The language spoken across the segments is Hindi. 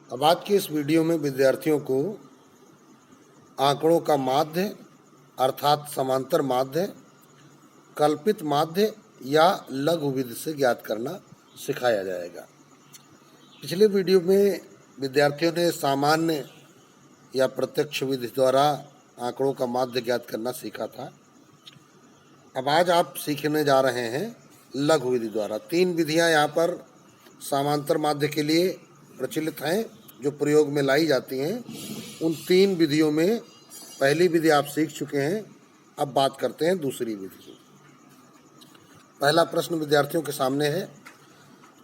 अब आज के इस वीडियो में विद्यार्थियों को आंकड़ों का माध्य अर्थात समांतर माध्य, कल्पित माध्य या लघु विधि से ज्ञात करना सिखाया जाएगा। पिछले वीडियो में विद्यार्थियों ने सामान्य या प्रत्यक्ष विधि द्वारा आंकड़ों का माध्य ज्ञात करना सीखा था। अब आज आप सीखने जा रहे हैं लघु विधि द्वारा। तीन विधियां यहाँ पर समांतर माध्य के लिए प्रचलित हैं जो प्रयोग में लाई जाती हैं। उन तीन विधियों में पहली विधि आप सीख चुके हैं। अब बात करते हैं दूसरी विधि की। पहला प्रश्न विद्यार्थियों के सामने है,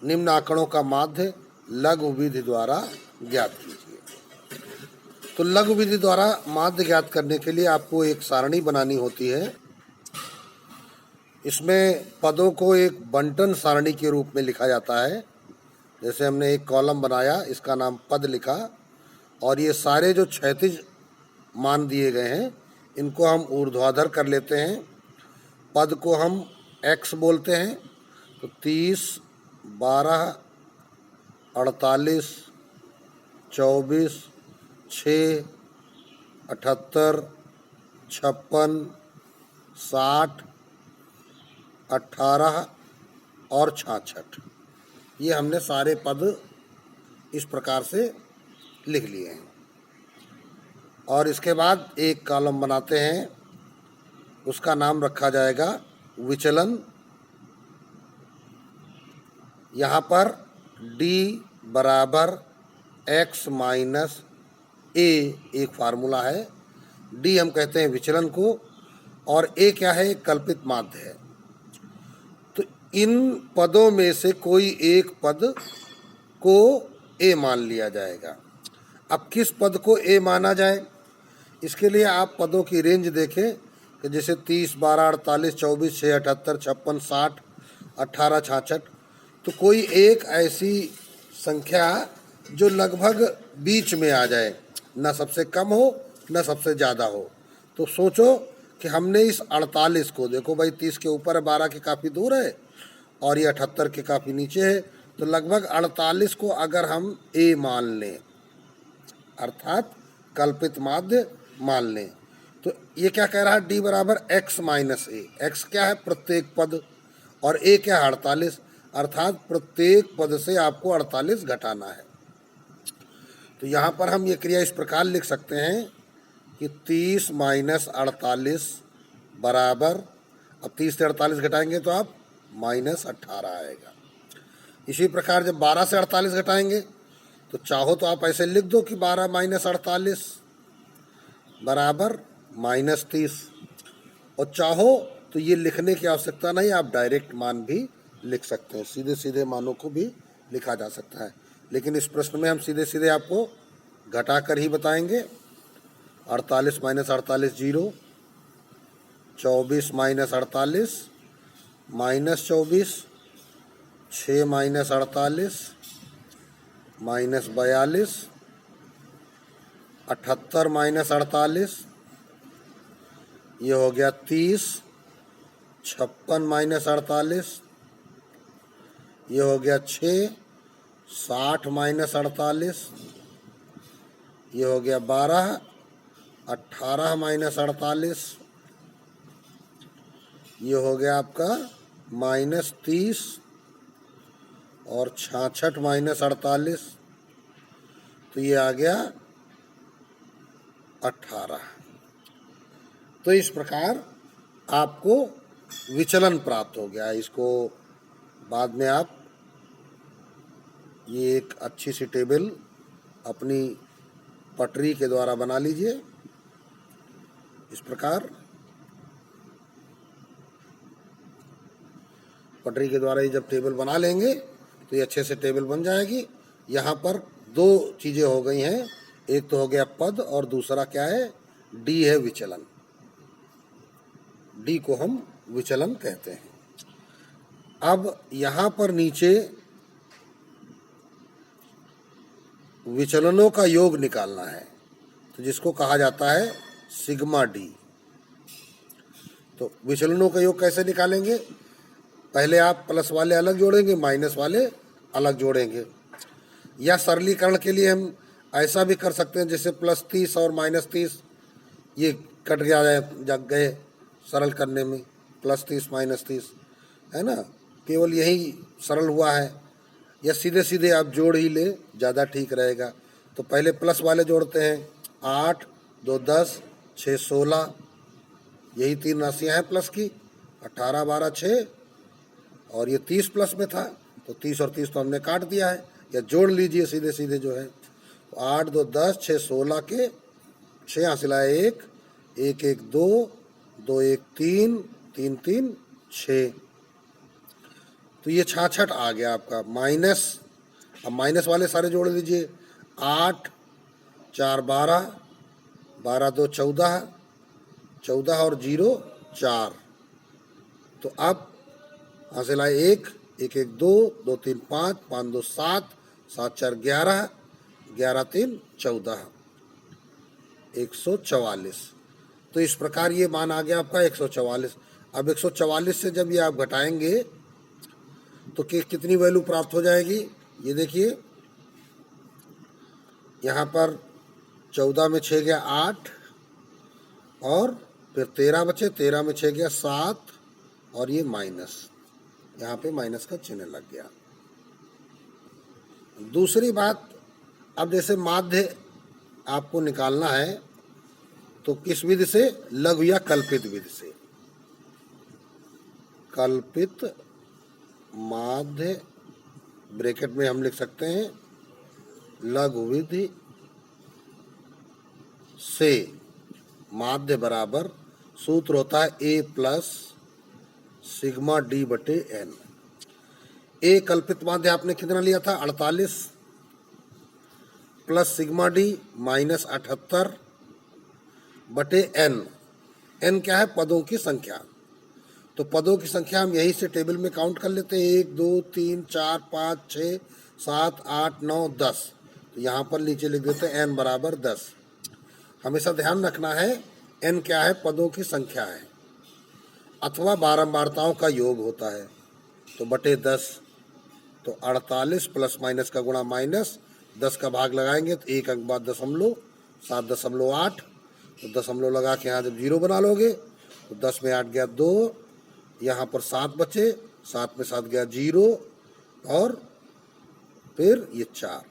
निम्न आंकड़ों का माध्य लघु विधि द्वारा ज्ञात कीजिए। तो लघु विधि द्वारा माध्य ज्ञात करने के लिए आपको एक सारणी बनानी होती है। इसमें पदों को एक बंटन सारणी के रूप में लिखा जाता है। जैसे हमने एक कॉलम बनाया, इसका नाम पद लिखा, और ये सारे जो क्षैतिज मान दिए गए हैं इनको हम ऊर्ध्वाधर कर लेते हैं। पद को हम x बोलते हैं। तो 30, 12, 48, 24, 6, 78, 56, 60, 18 और 66, ये हमने सारे पद इस प्रकार से लिख लिए हैं। और इसके बाद एक कॉलम बनाते हैं, उसका नाम रखा जाएगा विचलन। यहाँ पर d बराबर x माइनस a एक फार्मूला है। d हम कहते हैं विचलन को, और a क्या है? कल्पित माध्य है। तो इन पदों में से कोई एक पद को a मान लिया जाएगा। अब किस पद को a माना जाए, इसके लिए आप पदों की रेंज देखें कि जैसे 30, 12, 48, 24, 6, 78, 56, 60, 18, 66। तो कोई एक ऐसी संख्या जो लगभग बीच में आ जाए, ना सबसे कम हो ना सबसे ज़्यादा हो। तो सोचो कि हमने इस 48 को, देखो भाई 30 के ऊपर है, 12 के काफ़ी दूर है, और ये 78 के काफ़ी नीचे है। तो लगभग 48 को अगर हम a मान लें, अर्थात कल्पित माध्य मान लें, तो ये क्या कह रहा है? d बराबर x माइनस a। x क्या है? प्रत्येक पद, और a क्या है? 48, अर्थात प्रत्येक पद से आपको 48 घटाना है। तो यहाँ पर हम ये क्रिया इस प्रकार लिख सकते हैं कि 30 माइनस 48 बराबर, अब 30 से 48 घटाएंगे तो आप माइनस 18 आएगा। इसी प्रकार जब 12 से 48 घटाएंगे तो चाहो तो आप ऐसे लिख दो कि 12 माइनस 48 बराबर माइनस 30, और चाहो तो ये लिखने की आवश्यकता नहीं, आप डायरेक्ट मान भी लिख सकते हैं। सीधे सीधे मानों को भी लिखा जा सकता है, लेकिन इस प्रश्न में हम सीधे सीधे आपको घटा कर ही बताएंगे। 48 minus 48 0, 24 minus 48 minus 24, 6 minus 48 minus 42, 78 minus 48, ये हो गया 30, 56 माइनस 48, ये हो गया 6, 60 माइनस 48, ये हो गया 12, 18 माइनस 48, ये हो गया आपका माइनस 30, और 66 माइनस 48, तो ये आ गया 18। तो इस प्रकार आपको विचलन प्राप्त हो गया। इसको बाद में आप ये एक अच्छी सी टेबल अपनी पटरी के द्वारा बना लीजिए। इस प्रकार पटरी के द्वारा ये जब टेबल बना लेंगे तो ये अच्छे से टेबल बन जाएगी। यहाँ पर दो चीज़ें हो गई हैं, एक तो हो गया पद और दूसरा क्या है? d है विचलन। d को हम विचलन कहते हैं। अब यहाँ पर नीचे विचलनों का योग निकालना है, तो जिसको कहा जाता है सिग्मा d। तो विचलनों का योग कैसे निकालेंगे? पहले आप प्लस वाले अलग जोड़ेंगे, माइनस वाले अलग जोड़ेंगे। या सरलीकरण के लिए हम ऐसा भी कर सकते हैं, जैसे +30 और -30 ये कट गया जग गए सरल करने में, +30 -30 है ना, केवल यही सरल हुआ है। या सीधे सीधे आप जोड़ ही ले, ज़्यादा ठीक रहेगा। तो पहले प्लस वाले जोड़ते हैं, 8 2 10 6 16, यही 3 राशियाँ हैं प्लस की, 18 12 6, और ये 30 प्लस में था, तो 30 और 30 तो हमने काट दिया है, या जोड़ लीजिए सीधे सीधे जो है। 8 2 10 6 16 के 6 हासिल आए 1 1 1 2 2 1 3 3 3 6, तो ये 66 आ गया आपका माइनस। अब माइनस वाले सारे जोड़ लीजिए, 8 4 12 12 2 14 14 और 0 4, तो अब हासिल आए 1 1 1 2 2 3 5 5 2 7 7 4 11 11 3 14 144। तो इस प्रकार ये मान आ गया आपका 144। अब 144 से जब ये आप घटाएंगे तो कितनी वैल्यू प्राप्त हो जाएगी, ये देखिए। यहाँ पर 14 में 6 गया 8, और फिर 13 बचे, 13 में 6 गया 7, और ये माइनस, यहाँ पे माइनस का चिन्ह लग गया। दूसरी बात, अब जैसे माध्य आपको निकालना है तो किस विधि से, लघु या कल्पित विधि से। कल्पित माध्य ब्रैकेट में हम लिख सकते हैं लघु विधि से माध्य बराबर सूत्र होता है A प्लस सिग्मा D बटे N। A कल्पित माध्य आपने कितना लिया था, 48, प्लस सिग्मा D माइनस 78 बटे N। N क्या है, पदों की संख्या। तो पदों की संख्या हम यहीं से टेबल में काउंट कर लेते हैं, 1 2 3 4 5 6 7 8 9 10। तो यहाँ पर नीचे लिख देते हैं n बराबर 10। हमेशा ध्यान रखना है n क्या है, पदों की संख्या है अथवा बारंबारताओं का योग होता है। तो बटे 10, तो 48 प्लस माइनस का गुणा माइनस, 10 का भाग लगाएंगे तो एक अंक बाद दशमलव, 7.8, तो दशमलव लगा के यहाँ जब 0 बना लोगे तो 10 में 8 गया 2, यहाँ पर 7 बचे, 7 में 7 गया 0, और फिर ये 4।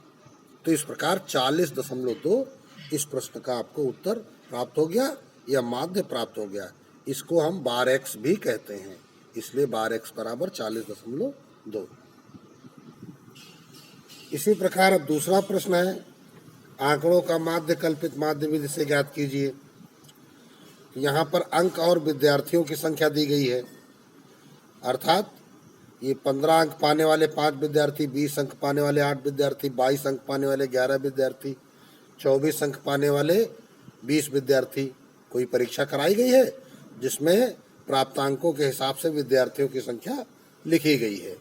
तो इस प्रकार 40.2 इस प्रश्न का आपको उत्तर प्राप्त हो गया, या माध्य प्राप्त हो गया। इसको हम बार x भी कहते हैं, इसलिए बार x बराबर 40.2। इसी प्रकार अब दूसरा प्रश्न है, आंकड़ों का माध्य कल्पित माध्य विधि से ज्ञात कीजिए। यहाँ पर अंक और विद्यार्थियों की संख्या दी गई है, अर्थात ये 15 अंक पाने वाले 5 विद्यार्थी, 20 अंक पाने वाले 8 विद्यार्थी, 22 अंक पाने वाले 11 विद्यार्थी, 24 अंक पाने वाले 20 विद्यार्थी। कोई परीक्षा कराई गई है जिसमें प्राप्तांकों के हिसाब से विद्यार्थियों की संख्या लिखी गई है,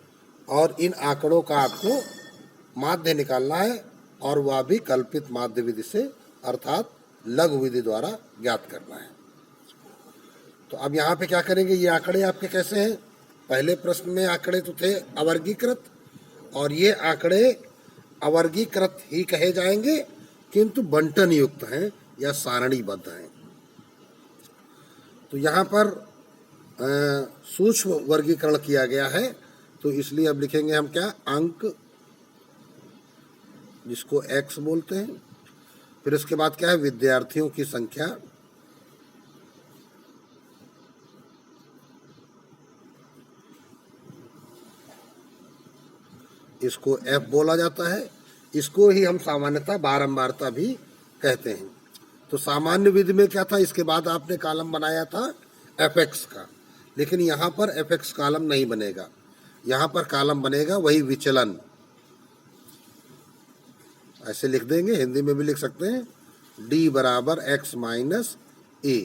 और इन आंकड़ों का आपको माध्य निकालना है, और वह भी कल्पित माध्य विधि से अर्थात लघु विधि द्वारा ज्ञात करना है। तो अब यहाँ पे क्या करेंगे, ये आंकड़े आपके कैसे हैं, पहले प्रश्न में आंकड़े तो थे अवर्गीकृत, और ये आंकड़े अवर्गीकृत ही कहे जाएंगे किंतु बंटन युक्त हैं या सारणीबद्ध हैं। तो यहाँ पर सूक्ष्म वर्गीकरण किया गया है, तो इसलिए अब लिखेंगे हम क्या, अंक जिसको x बोलते हैं, फिर उसके बाद क्या है, विद्यार्थियों की संख्या, इसको f बोला जाता है। इसको ही हम सामान्यतः बारंबारता भी कहते हैं। तो सामान्य विधि में क्या था, इसके बाद आपने कॉलम बनाया था fx का, लेकिन यहाँ पर fx कॉलम नहीं बनेगा, यहाँ पर कॉलम बनेगा वही विचलन। ऐसे लिख देंगे, हिंदी में भी लिख सकते हैं, d बराबर x माइनस a।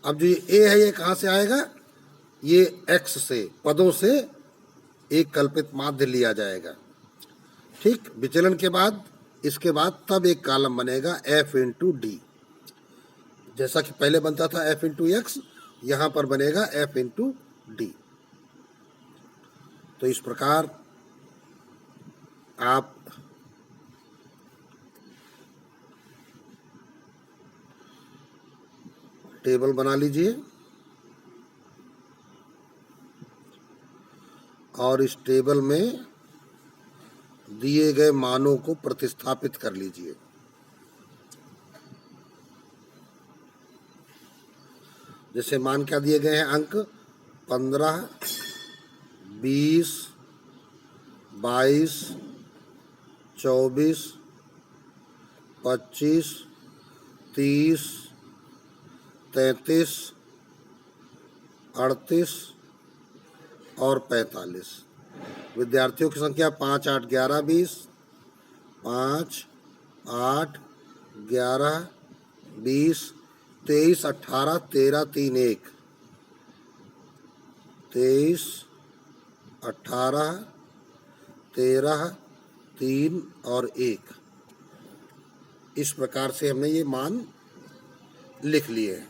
अब जो ये a है ये कहाँ से आएगा, ये x से, पदों से एक कल्पित माध्य लिया जाएगा, ठीक। विचलन के बाद, इसके बाद तब एक कॉलम बनेगा f इंटू डी, जैसा कि पहले बनता था f इंटू एक्स, यहाँ पर बनेगा f इंटू डी। तो इस प्रकार आप टेबल बना लीजिए और इस टेबल में दिए गए मानों को प्रतिस्थापित कर लीजिए। जैसे मान क्या दिए गए हैं, अंक 15, 20, 22, 24, 25, 30, 33, 38 और 45। विद्यार्थियों की संख्या 5, 8, 11, 20, 5, 8, 11, 20, 23, 18, 13, 3, 1, 23, 18, 13, 3 और 1। इस प्रकार से हमने ये मान लिख लिए हैं।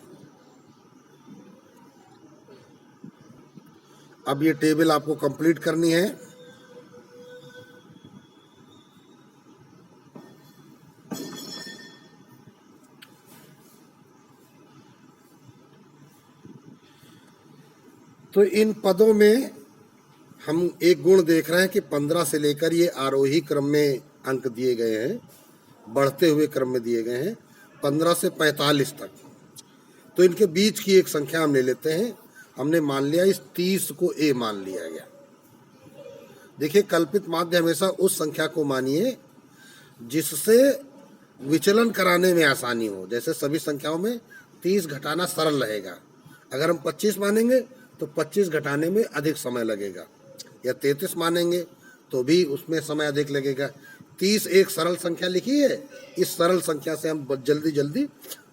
अब ये टेबल आपको कंप्लीट करनी है। तो इन पदों में हम एक गुण देख रहे हैं कि 15 से लेकर ये आरोही क्रम में अंक दिए गए हैं, बढ़ते हुए क्रम में दिए गए हैं 15 से 45 तक। तो इनके बीच की एक संख्या हम ले लेते हैं। हमने मान लिया इस 30 को ए मान लिया गया। देखिए, कल्पित माध्य हमेशा उस संख्या को मानिए जिससे विचलन कराने में आसानी हो। जैसे सभी संख्याओं में 30 घटाना सरल रहेगा। अगर हम 25 मानेंगे तो 25 घटाने में अधिक समय लगेगा, या 33 मानेंगे तो भी उसमें समय अधिक लगेगा। 30 एक सरल संख्या लिखी है, इस सरल संख्या से हम जल्दी जल्दी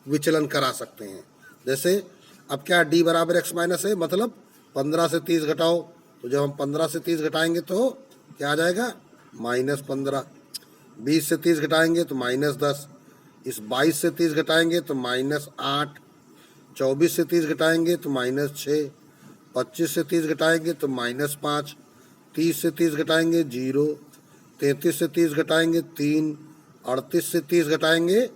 विचलन करा सकते हैं। जैसे अब क्या d बराबर x माइनस है, मतलब 15 से 30 घटाओ, तो जब हम 15 से 30 घटाएंगे तो क्या आ जाएगा, -15। 20 से 30 घटाएंगे तो -10। इस 22 से 30 घटाएंगे तो -8। 24 से 30 घटाएंगे तो -6। 25 से 30 घटाएंगे तो -5। 30 से 30 घटाएंगे 0। 33 से 30 घटाएंगे 3। 38 से 30 घटाएंगे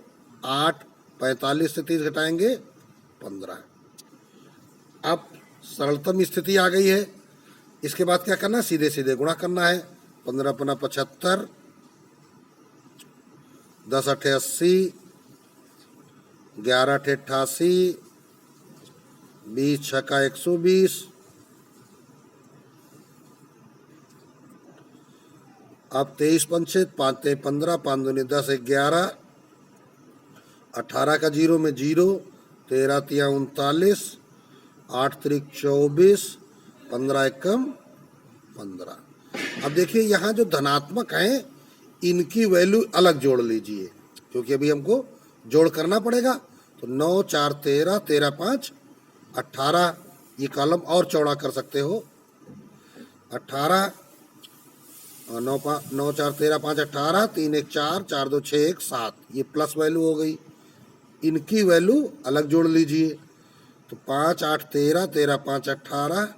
8। 45 से 30 घटाएंगे 15। अब सरलतम स्थिति आ गई है। इसके बाद क्या करना है, सीधे सीधे गुणा करना है। 15 × 75, 10 × 80, 11 × 88, 20 × 6 = 120। अब 23 × 5 = 5 × 15, 5 × 2 = 10, 11, 18 का 0 में 0, 13 × 3 = 39, 8 × 3 = 24, 15 × 1 = 15। अब देखिए, यहाँ जो धनात्मक हैं इनकी वैल्यू अलग जोड़ लीजिए, क्योंकि अभी हमको जोड़ करना पड़ेगा। तो 9 × 4 = 13, 13 × 5 = 18। ये कॉलम और चौड़ा कर सकते हो। 18 और 9 × 4 = 13, 5 = 18, 3 × 1 = 4, 4 × 2 = 6, 1 = 7। ये प्लस वैल्यू हो गई। इनकी वैल्यू अलग जोड़ लीजिए। तो 5 × 8 = 13, 13 × 5 = 18,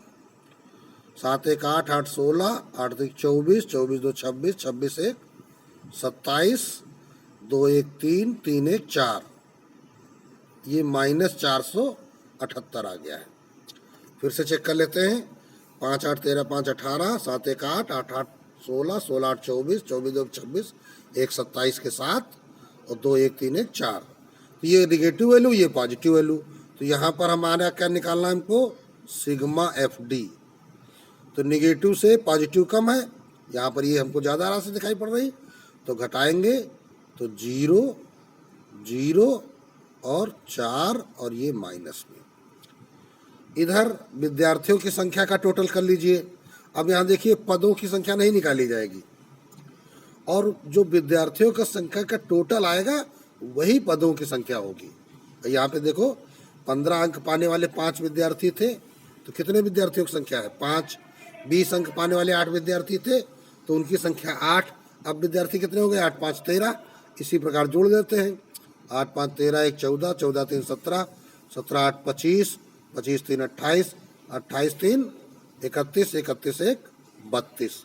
7 × 1 = 8, 8 × 16, 8 × 3 = 24, 24 × 2 = 26, 26 × 1 = 27, 2 × 1 = 3, 3 × 1 = 4। ये -478 आ गया है। फिर से चेक कर लेते हैं। 5 × 8 = 13, 5 = 18, 7 × 1 = 8, 8 × 8 = 16, 16 × 8 = 24, 24 × 2 = 26, 1 = 27 के 7 और 2 × 1 = 3, 1 = 4। तो ये निगेटिव वैल्यू, ये पॉजिटिव वैल्यू। तो यहाँ पर हमारा क्या निकालना है हमको, सिग्मा FD। तो निगेटिव से पॉजिटिव कम है, यहाँ पर ये हमको ज़्यादा राशि दिखाई पड़ रही, तो घटाएंगे तो 0, 0 और 4 और ये माइनस में। इधर विद्यार्थियों की संख्या का टोटल कर लीजिए। अब यहाँ देखिए, पदों की संख्या नहीं निकाली जाएगी, और जो विद्यार्थियों का संख्या का टोटल आएगा वही पदों की संख्या होगी। यहाँ पे देखो, 15 अंक पाने वाले 5 विद्यार्थी थे, तो कितने विद्यार्थियों की संख्या है, 5। 20 अंक पाने वाले 8 विद्यार्थी थे, तो उनकी संख्या 8। अब विद्यार्थी कितने हो गए, 8 × 5 = 13। इसी प्रकार जोड़ देते हैं। 8 × 5 = 13, 1 = 14, 14 × 3 = 17, 17 × 8 = 25, 25 × 3 = 28, 28 × 3 = 31, 31 × 1 = 32,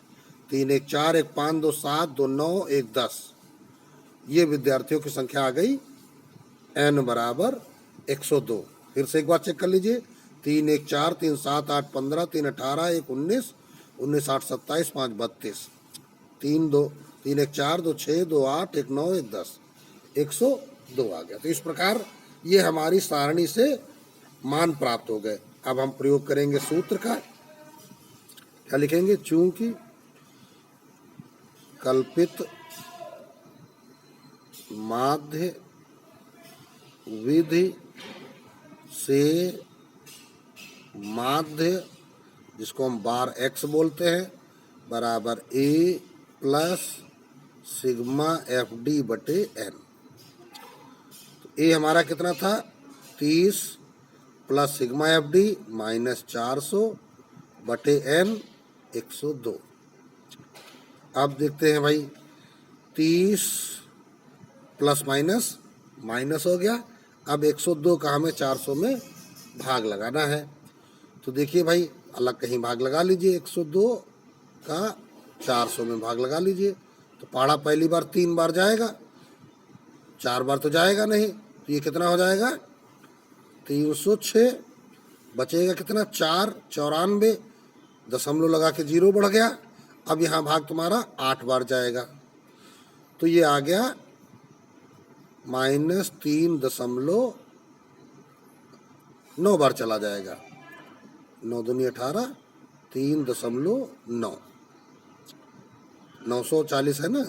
3 × 1 = 4, 1 × 5 = 2, 7, 2 × 9, 1 = 10। ये विद्यार्थियों की संख्या आ गई n बराबर 102। फिर से एक बार चेक कर लीजिए, 3 1 4, 3 7 8 15, 3 18, 1 19, 19 8 27, 5 32, 3 2, 3 1 4, 2 6, 2 8, 1 9, 1 10, 102 आ गया। तो इस प्रकार ये हमारी सारणी से मान प्राप्त हो गए। अब हम प्रयोग करेंगे सूत्र का। क्या लिखेंगे? चूंकि कल्पित माध्य विधि से माध्य, जिसको हम बार x बोलते हैं, बराबर a plus sigma F D बटे n। तो a हमारा कितना था? 30 plus sigma F D minus 400 बटे n 102। अब देखते हैं भाई, 30 प्लस माइनस माइनस हो गया। अब 102 का हमें 400 में भाग लगाना है। तो देखिए भाई, अलग कहीं भाग लगा लीजिए, 102 का 400 में भाग लगा लीजिए। तो पहाड़ा पहली बार 3 बार जाएगा, 4 बार तो जाएगा नहीं। तो ये कितना हो जाएगा? 306। बचेगा कितना? 4 94, दशमलव लगा के 0 बढ़ गया। अब यहाँ भाग तुम्हारा 8 बार जाएगा, तो ये आ गया -3.9 बार चला जाएगा। 9 दूनी 18, 3.9, 940 है ना,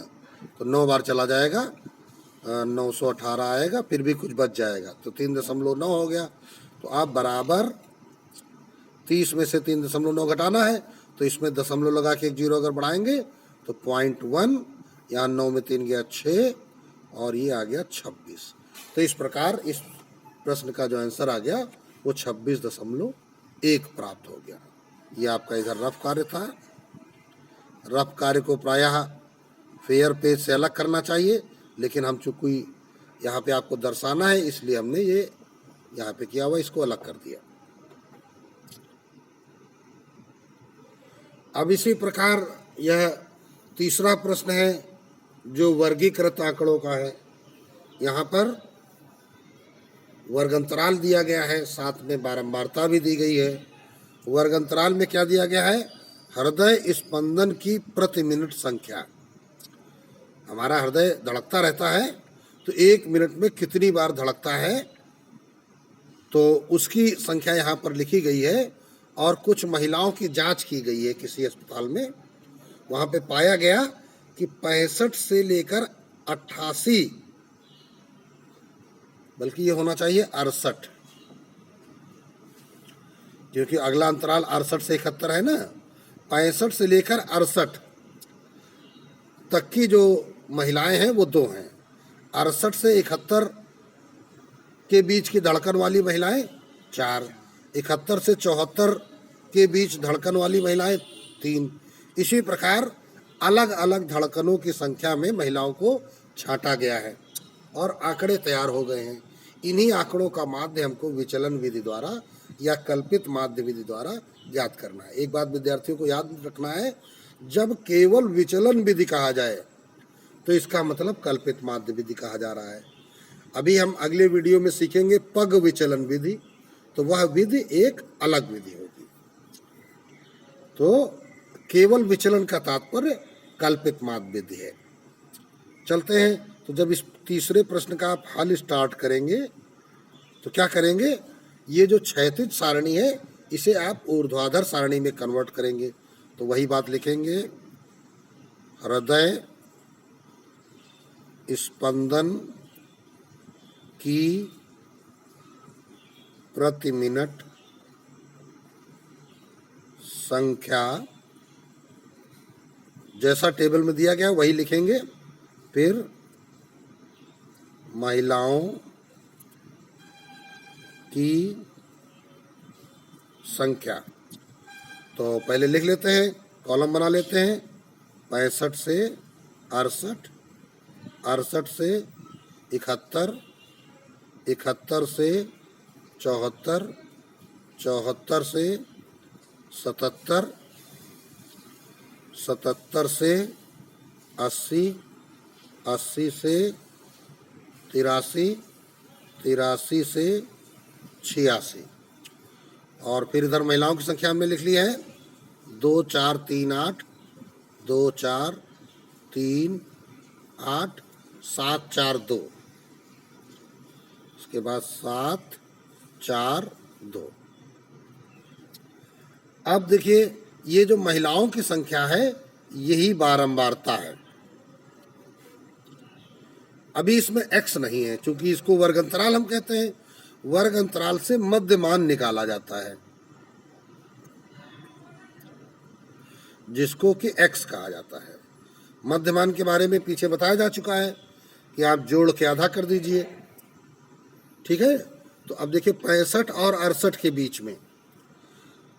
तो 9 बार चला जाएगा, 918 आएगा, फिर भी कुछ बच जाएगा, तो 3.9 हो गया। तो आप बराबर 30 में से 3.9 घटाना है, तो इसमें दशमलव लगा के 1 0 अगर बढ़ाएंगे तो 0.1, यहाँ 9 में 3 गया 6, और ये आ गया 26। तो इस प्रकार इस प्रश्न का जो आंसर आ गया वो 26.1 प्राप्त हो गया। ये आपका इधर रफ कार्य था। रफ कार्य को प्रायः फेयर पेज से अलग करना चाहिए, लेकिन हम चूंकि यहाँ पे आपको दर्शाना है इसलिए हमने ये यहाँ पे किया हुआ, इसको अलग कर दिया। अब इसी प्रकार यह तीसरा प्रश्न है जो वर्गीकृत आंकड़ों का है। यहाँ पर वर्गंतराल दिया गया है, साथ में बारंबारता भी दी गई है। वर्गंतराल में क्या दिया गया है? हृदय स्पंदन की प्रति मिनट संख्या। हमारा हृदय धड़कता रहता है, तो 1 मिनट में कितनी बार धड़कता है, तो उसकी संख्या यहाँ पर लिखी गई है। और कुछ महिलाओं की जांच की गई है किसी अस्पताल में, वहाँ पे पाया गया कि 65 से लेकर 88, बल्कि ये होना चाहिए 68, क्योंकि अगला अंतराल 68 से 71 है ना। 65 से लेकर 68 तक की जो महिलाएं हैं वो 2 हैं। 68 से 71 के बीच की धड़कन वाली महिलाएं 4, 71 से 74 के बीच धड़कन वाली महिलाएं 3। इसी प्रकार अलग अलग धड़कनों की संख्या में महिलाओं को छांटा गया है और आंकड़े तैयार हो गए हैं। इन्हीं आंकड़ों का माध्य हमको विचलन विधि द्वारा या कल्पित माध्य विधि द्वारा ज्ञात करना है। एक बात विद्यार्थियों को याद रखना है, जब केवल विचलन विधि कहा जाए तो इसका मतलब कल्पित माध्य विधि कहा जा रहा है। अभी हम अगले वीडियो में सीखेंगे पग विचलन विधि, तो वह विधि एक अलग विधि होगी। तो केवल विचलन का तात्पर्य कल्पित माध्य विधि है। चलते हैं, तो जब इस तीसरे प्रश्न का आप हल स्टार्ट करेंगे तो क्या करेंगे? ये जो क्षैतिज सारणी है इसे आप ऊर्ध्वाधर सारणी में कन्वर्ट करेंगे। तो वही बात लिखेंगे, हृदय स्पंदन की प्रति मिनट संख्या, जैसा टेबल में दिया गया वही लिखेंगे। फिर महिलाओं की संख्या, तो पहले लिख लेते हैं, कॉलम बना लेते हैं। 65 से 68, 68 से 71, 71 से 74, 74 से 77, 77 से 80, 80 से 83, 83 से 86। और फिर इधर महिलाओं की संख्या हमने लिख ली है 2438, 2438, 742, उसके बाद 742। अब देखिए ये जो महिलाओं की संख्या है यही बारंबारता है। अभी इसमें x नहीं है क्योंकि इसको वर्ग अंतराल हम कहते हैं। वर्ग अंतराल से मध्यमान निकाला जाता है जिसको कि x कहा जाता है। मध्यमान के बारे में पीछे बताया जा चुका है कि आप जोड़ के आधा कर दीजिए, ठीक है। तो अब देखिए 65 और 68 के बीच में,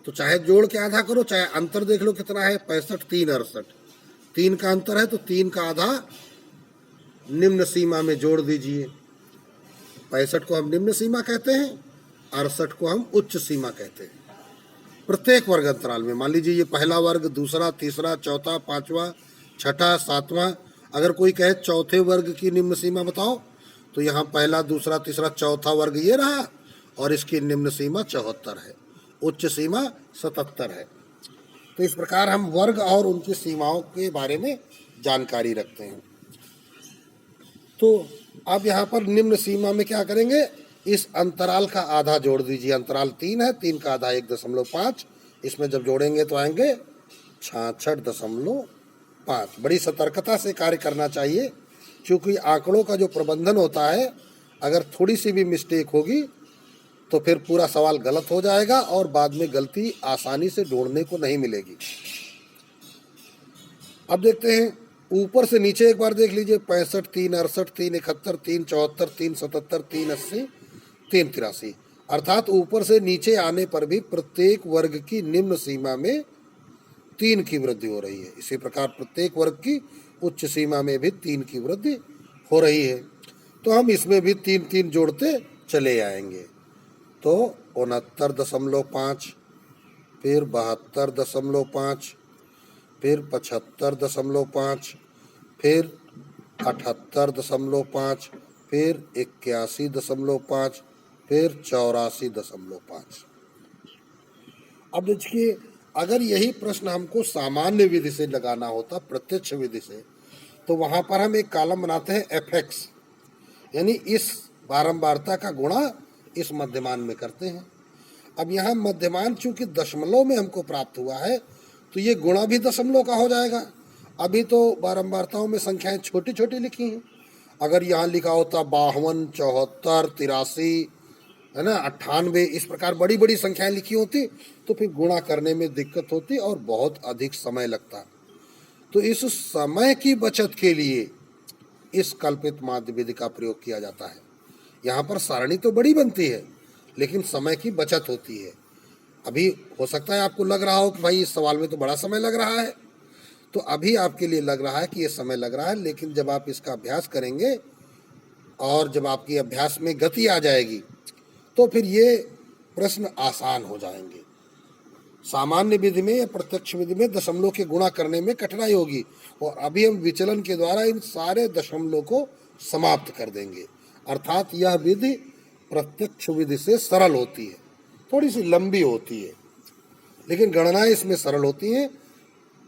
तो चाहे जोड़ के आधा करो चाहे अंतर देख लो कितना है, 65 3 68, 3 का अंतर है तो 3 का आधा निम्न सीमा में जोड़ दीजिए। 65 को हम निम्न सीमा कहते हैं, 68 को हम उच्च सीमा कहते हैं। प्रत्येक वर्ग अंतराल में मान लीजिए ये पहला वर्ग, दूसरा, तीसरा, चौथा, पांचवा, छठा, सातवां। अगर कोई कहे चौथे वर्ग की निम्न सीमा बताओ तो यहाँ पहला, दूसरा, तीसरा, चौथा वर्ग ये रहा और इसकी निम्न सीमा 74 है, उच्च सीमा 77 है। तो इस प्रकार हम वर्ग और उनकी सीमाओं के बारे में जानकारी रखते हैं। तो अब यहाँ पर निम्न सीमा में क्या करेंगे, इस अंतराल का आधा जोड़ दीजिए। अंतराल 3 है, 3 का आधा 1.5, इसमें जब जोड़ेंगे तो आएंगे 66.5। बड़ी सतर्कता से कार्य करना चाहिए क्योंकि आंकड़ों का जो प्रबंधन होता है, अगर थोड़ी सी भी मिस्टेक होगी तो फिर पूरा सवाल गलत हो जाएगा और बाद में गलती आसानी से ढूंढने को नहीं मिलेगी। अब देखते हैं ऊपर से नीचे एक बार देख लीजिए, 65 3 68 3 71 3 74 3 77 3 80 3 83। अर्थात ऊपर से नीचे आने पर भी प्रत्येक वर्ग की निम्न सीमा में 3 की वृद्धि हो रही है। इसी प्रकार प्रत्येक वर्ग की उच्च सीमा में भी 3 की वृद्धि हो रही है। तो हम इसमें भी 3 3 जोड़ते चले आएंगे। तो 69.5, फिर 72.5, फिर 75.5, फिर 78.5, फिर 81.5, फिर 84.5। अब देखिए अगर यही प्रश्न हमको सामान्य विधि से लगाना होता, प्रत्यक्ष विधि से, तो वहां पर हम एक कॉलम बनाते हैं fx, यानी इस बारंबारता का गुणा इस मध्यमान में करते हैं। अब यहाँ मध्यमान चूंकि दशमलव में हमको प्राप्त हुआ है तो ये गुणा भी दशमलव का हो जाएगा। अभी तो बारंबारताओं में संख्याएं छोटी छोटी लिखी हैं। अगर यहाँ लिखा होता 52, 74, 83, है ना, 98, इस प्रकार बड़ी बड़ी संख्याएं लिखी होती तो फिर गुणा करने में दिक्कत होती और बहुत अधिक समय लगता। तो इस समय की बचत के लिए इस कल्पित माध्य विधि का प्रयोग किया जाता है। यहाँ पर सारणी तो बड़ी बनती है लेकिन समय की बचत होती है। अभी हो सकता है आपको लग रहा हो कि भाई इस सवाल में तो बड़ा समय लग रहा है, तो अभी आपके लिए लग रहा है कि ये समय लग रहा है, लेकिन जब आप इसका अभ्यास करेंगे और जब आपकी अभ्यास में गति आ जाएगी तो फिर ये प्रश्न आसान हो जाएंगे। सामान्य विधि में या प्रत्यक्ष विधि में दशमलव के गुणा करने में कठिनाई होगी और अभी हम विचलन के द्वारा इन सारे दशमलव को समाप्त कर देंगे। अर्थात यह विधि प्रत्यक्ष विधि से सरल होती है, थोड़ी सी लंबी होती है लेकिन गणनाएं इसमें सरल होती हैं।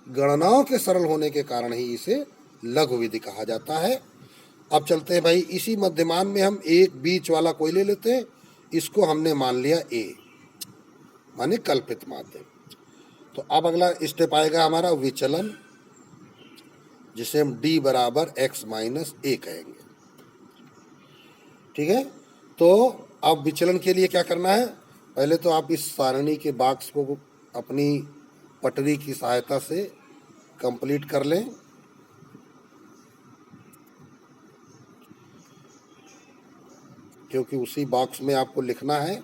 गणनाओं के सरल होने के कारण ही इसे लघु विधि कहा जाता है। अब चलते हैं भाई, इसी मध्यमान में हम एक बीच वाला कोई ले लेते हैं। इसको हमने मान लिया a, माने कल्पित माध्य। तो अब अगला स्टेप आएगा हमारा विचलन, जिसे हम d बराबर x माइनस a कहेंगे। ठीक है, तो अब विचलन के लिए क्या करना है, पहले तो आप इस सारणी के बॉक्स को अपनी पटरी की सहायता से कंप्लीट कर लें। क्योंकि उसी बॉक्स में आपको लिखना है।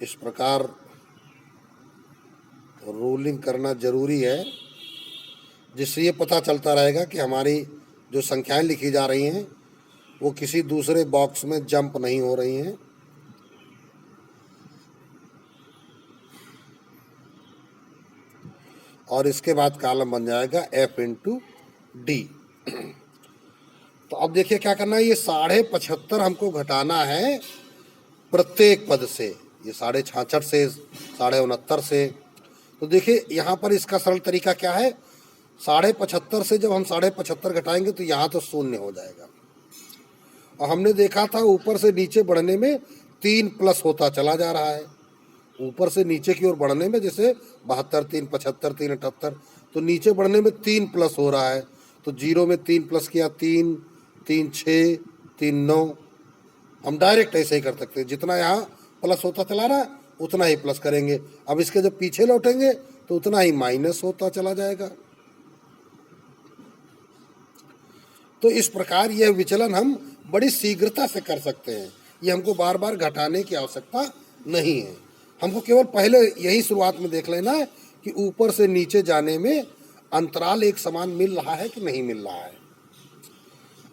इस प्रकार रोलिंग करना जरूरी है जिससे ये पता चलता रहेगा कि हमारी जो संख्याएं लिखी जा रही हैं वो किसी दूसरे बॉक्स में जंप नहीं हो रही हैं। और इसके बाद कॉलम बन जाएगा F इंटू डी। तो अब देखिए क्या करना है, ये 75.5 हमको घटाना है प्रत्येक पद से, ये 66.5 से, 69.5 से। तो देखिए यहाँ पर इसका सरल तरीका क्या है, 75.5 से जब हम 75.5 घटाएंगे तो यहाँ तो शून्य हो जाएगा। और हमने देखा था ऊपर से नीचे बढ़ने में 3 प्लस होता चला जा रहा है, ऊपर से नीचे की ओर बढ़ने में जैसे 72, 3, 75, 3, 78, तो नीचे बढ़ने में 3 प्लस हो रहा है। तो 0 में 3 प्लस किया 3, 3 6, 3 9। हम डायरेक्ट ऐसे ही कर सकते हैं, जितना यहाँ प्लस होता चला रहा है उतना ही प्लस करेंगे। अब इसके जब पीछे लौटेंगे तो उतना ही माइनस होता चला जाएगा। तो इस प्रकार यह विचलन हम बड़ी शीघ्रता से कर सकते हैं, ये हमको बार बार घटाने की आवश्यकता नहीं है। हमको केवल पहले यही शुरुआत में देख लेना है कि ऊपर से नीचे जाने में अंतराल एक समान मिल रहा है कि नहीं मिल रहा है।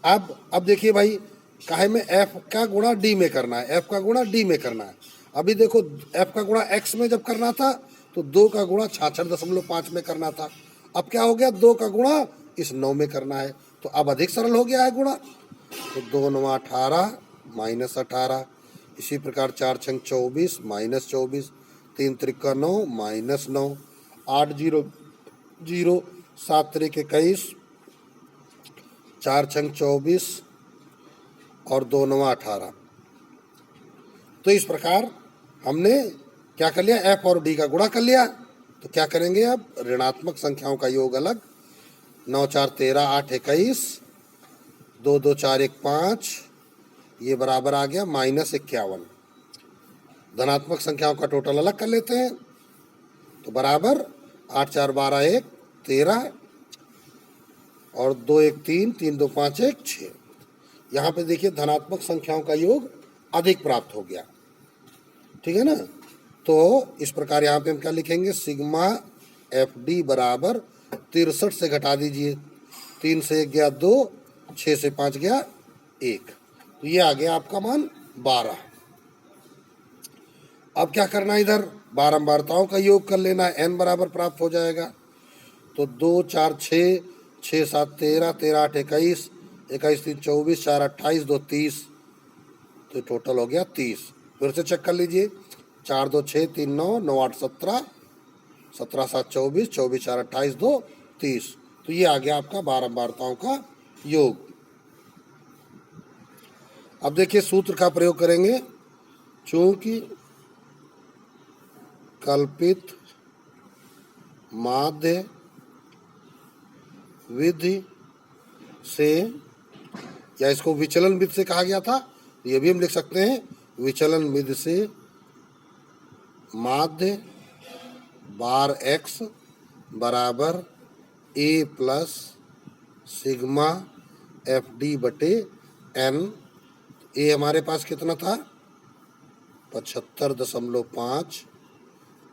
अब देखिए भाई, काहे में f का गुणा d में करना है, f का गुणा d में करना है। अभी देखो f का गुणा x में जब करना था तो 2 का गुणा 66.5 में करना था। अब क्या हो गया, 2 का गुणा इस 9 में करना है, तो अब अधिक सरल हो गया है गुणा। तो 2 9 18 माइनस 18, इसी प्रकार 4 6 24 माइनस 24, 3 3 9 माइनस 9, 8 0 0, 7 3 21, 4 6 24 और 2 9 18। तो इस प्रकार हमने क्या कर लिया, f और d का गुणा कर लिया। तो क्या करेंगे, अब ऋणात्मक संख्याओं का योग अलग, 9 4 13, 8 21, 2 2 4 1 5, ये बराबर आ गया -51। धनात्मक संख्याओं का टोटल अलग कर लेते हैं, तो बराबर 8 4 12 1 13 और 2 1 3, 3 2 5 1 6। यहाँ पे देखिए धनात्मक संख्याओं का योग अधिक प्राप्त हो गया, ठीक है ना। तो इस प्रकार यहाँ पे हम क्या लिखेंगे, सिग्मा एफ डी बराबर 63 से घटा दीजिए, 3 से 1 गया 2, 6 से 5 गया 1, तो ये आ गया आपका मान 12। अब क्या करना है, इधर बारंबारताओं का योग कर लेना है, n बराबर प्राप्त हो जाएगा। तो 2 4 6, 6 7 13, 13 8 21, 21 3 24, 4 28, 2 30, तो टोटल हो गया 30। फिर से चेक कर लीजिए, 4 2 6 3 9, 9 8 17, 17 7 24, 24 4 28, 2 30, तो ये आ गया आपका बारंबारताओं का योग। अब देखिए सूत्र का प्रयोग करेंगे, चूंकि कल्पित माध्य विधि से, या इसको विचलन विधि से कहा गया था, ये भी हम लिख सकते हैं, विचलन विधि से माध्य बार x बराबर a plus sigma F D बटे n। ए हमारे पास कितना था 75.5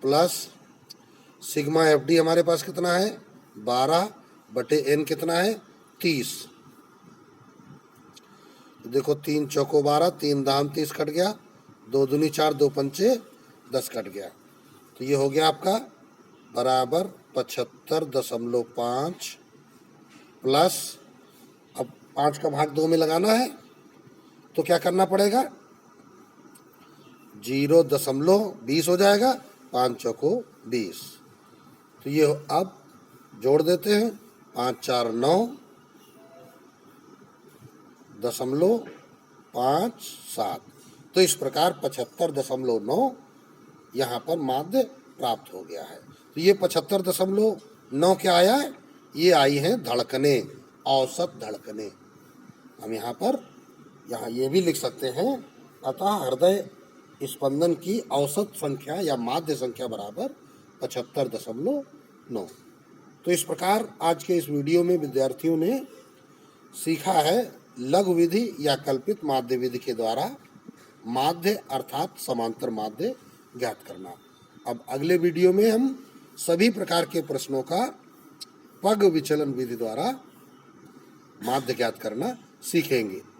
प्लस सिग्मा एफ डी हमारे पास कितना है 12 बटे n कितना है 30। देखो 3 चौको 12, 3 दाम 30 कट गया, 2 दूनी 4, 2 पंचे 10 कट गया, तो ये हो गया आपका बराबर 75.5 प्लस, अब 5 का भाग 2 में लगाना है तो क्या करना पड़ेगा, 0.20 हो जाएगा, 5 चौको 20, तो ये अब जोड़ देते हैं, 5 4 9 .57। तो इस प्रकार 75.9 यहाँ पर माध्य प्राप्त हो गया है। तो ये 75.9 क्या आया है, ये आई हैं धड़कने, औसत धड़कने। हम यहाँ पर ये भी लिख सकते हैं, अतः हृदय स्पंदन की औसत संख्या या माध्य संख्या बराबर 75.9। तो इस प्रकार आज के इस वीडियो में विद्यार्थियों ने सीखा है लघु विधि या कल्पित माध्य विधि के द्वारा माध्य अर्थात समांतर माध्य ज्ञात करना। अब अगले वीडियो में हम सभी प्रकार के प्रश्नों का पग विचलन विधि द्वारा माध्य ज्ञात करना सीखेंगे।